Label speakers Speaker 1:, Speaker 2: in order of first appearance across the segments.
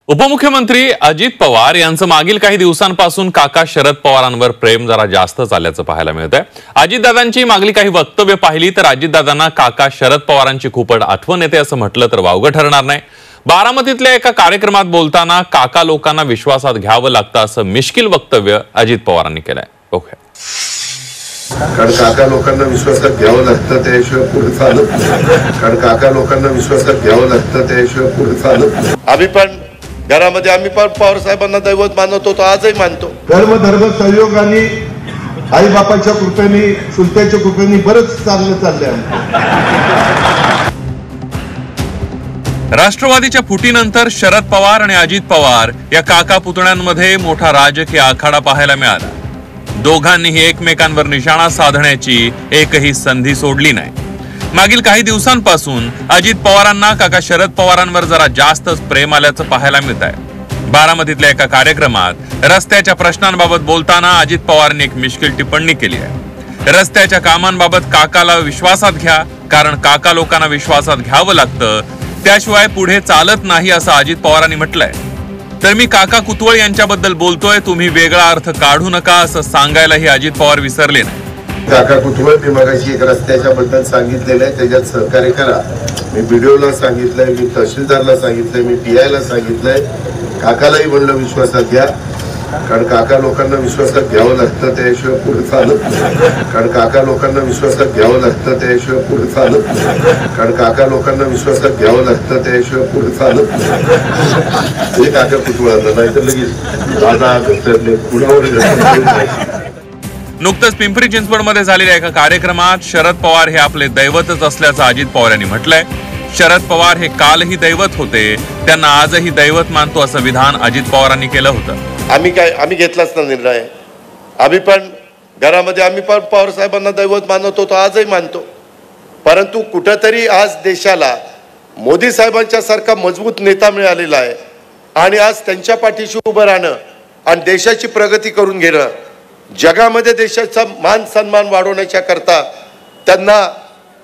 Speaker 1: उपमुख्यमंत्री अजित पवार यांचं मागील काही दिवसांपासून काका शरद पवारांवर प्रेम जरा जास्त चालल्याचं पाहायला मिळतंय। अजितदादांची मागली काही वक्तव्य पाहिली तर अजितदादांना काका शरद पवारांची खूपच आठवण येते असं म्हटलं तर वावगं ठरणार नाही। बारामतीतल्या एका कार्यक्रमात बोलताना काका लोकांना विश्वासात घ्यावं लागतं असं मिश्किल वक्तव्य अजित पवारांनी केलंय। ओके,
Speaker 2: कारण काका लोकांना विश्वासात घ्यावं लागतं त्याशिवाय पुढे चालत नाही। कारण काका लोकांना विश्वासात घ्यावं लागतं त्याशिवाय पुढे चालत नाही।
Speaker 3: आम्ही पण घरामध्ये आम्ही पण पवार साहेबांना दैवत मानत होतो, आजही मानतो।
Speaker 4: धर्म सहयोगाने आई बापाच्या कृपेने चुलत्याच्या कृपेने बरंच चाललंय।
Speaker 1: राष्ट्रवादीच्या फुटीनंतर शरद पवार आणि अजित पवार या काका पुतण्यांमध्ये मोठा राजकीय आखाडा पाहायला मिळाला। दोघांनीही एकमेकांवर निशाणा साधण्याची एकही संधी सोडली नाही। मागील काही दिवसांपासून अजित पवारांना काका शरद पवारांवर जरा जास्तच प्रेम आल्याचं पाहायला मिळत आहे। बारामतीतल्या एका कार्यक्रमात रस्त्याच्या प्रश्नांबाबत बोलताना अजित पवारांनी एक मिश्किल टिप्पणी केली आहे। रस्त्याच्या कामांबाबत काकाला विश्वासात घ्या, कारण काका लोकांना विश्वासात घ्यावं लागतं, त्याशिवाय पुढे चालत नाही असं अजित पवारांनी म्हटलंय। तर मी काका कुतवळ यांच्याबद्दल बोलतोय, तुम्ही वेगळा अर्थ काढू नका असं सांगायलाही अजित पवार विसरले नाही।
Speaker 2: काका कुतवळ मी मगाशी एक रस्त्याच्या बद्दल सांगितलेलं आहे, त्याच्यात सहकार्य करा। मी बीडीओला सांगितलंय, मी तहसीलदारला सांगितलंय, मी पीआयला सांगितलंय। काकालाही म्हणलं विश्वासात घ्या, कारण काका लोकांना विश्वासात घ्यावं लागतं त्याशिवाय पुढे चालत नाही। कारण काका लोकांना विश्वासात घ्यावं लागतं त्याशिवाय पुढे चालत नाही। कारण काका लोकांना विश्वासात घ्यावं लागतं त्याशिवाय पुढे चालत नाही। हे काका कुतवळांना, नाहीतर लगेच दादा घसरले पुढावर।
Speaker 1: नुकतंच पिंपरी चिंचवडमध्ये झालेल्या एका कार्यक्रमात शरद पवार हे आपले दैवतच असल्याचं अजित पवार यांनी म्हटलंय। शरद पवार हे कालही दैवत होते, त्यांना आजही दैवत मानतो असं विधान अजित पवारांनी केलं होतं।
Speaker 3: आम्ही घेतलाच ना निर्णय। आम्ही पण घरामध्ये आम्ही पण पवार साहेबांना दैवत मानत होतो, आजही मानतो। परंतु कुठंतरी आज देशाला मोदी साहेबांच्या सारखा मजबूत नेता मिळालेला आहे आणि आज त्यांच्या पाठीशी उभं राहणं आणि देशाची प्रगती करून घेणं, जगामध्ये देशाचा मान सन्मान वाढवण्याच्या करता त्यांना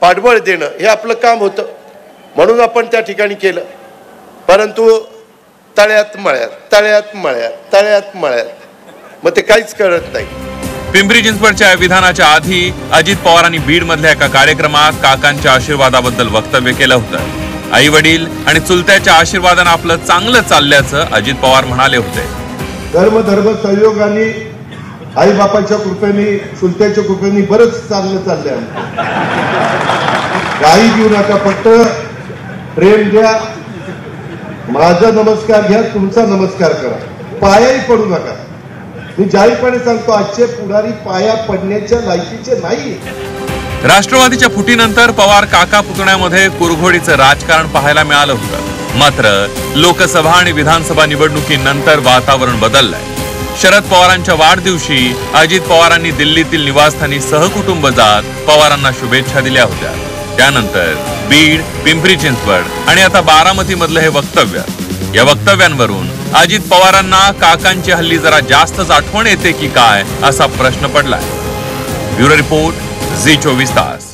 Speaker 3: पाठबळ देणं हे आपलं काम होतं, म्हणून आपण त्या ठिकाणी केलं। परंतु तळ्यात मळ्यात मग ते काहीच कळत नाही।
Speaker 1: पिंपरी चिंचवडच्या विधानाच्या आधी अजित पवारांनी बीड मधल्या एका कार्यक्रमात काकांच्या आशीर्वादाबद्दल वक्तव्य केलं होतं। आई वडील आणि चुलत्याच्या आशीर्वादाने आपलं चांगलं चालल्याचं अजित पवार म्हणाले होते।
Speaker 4: धर्म सहयोगाने आई बापाच्या कृपेने चुलत्याच्या कृपेने बरंच चाललंय। काही घेऊ नका, फक्त प्रेम द्या, माझा नमस्कार घ्या, तुमचा नमस्कार करा, पायाही पडू नका। मी जाहीरपणे सांगतो, आजचे पुढारी पाया पडण्याच्या लायकीचे नाही।
Speaker 1: राष्ट्रवादीच्या फुटीनंतर पवार काका पुतण्यामध्ये कुरघोडीचं राजकारण पाहायला मिळालं होतं। मात्र लोकसभा आणि विधानसभा निवडणुकीनंतर वातावरण बदललंय। शरद पवारांच्या वाढदिवशी अजित पवारांनी दिल्लीतील निवासस्थानी सहकुटुंब जात पवारांना शुभेच्छा दिल्या होत्या। त्यानंतर बीड, पिंपरी चिंचवड आणि आता बारामती मधलं हे वक्तव्य, या वक्तव्यांवरून अजित पवारांना काकांची हल्ली जरा जास्तच आठवण येते की काय असा प्रश्न पडलाय। ब्युरो रिपोर्ट, झी 24 तास।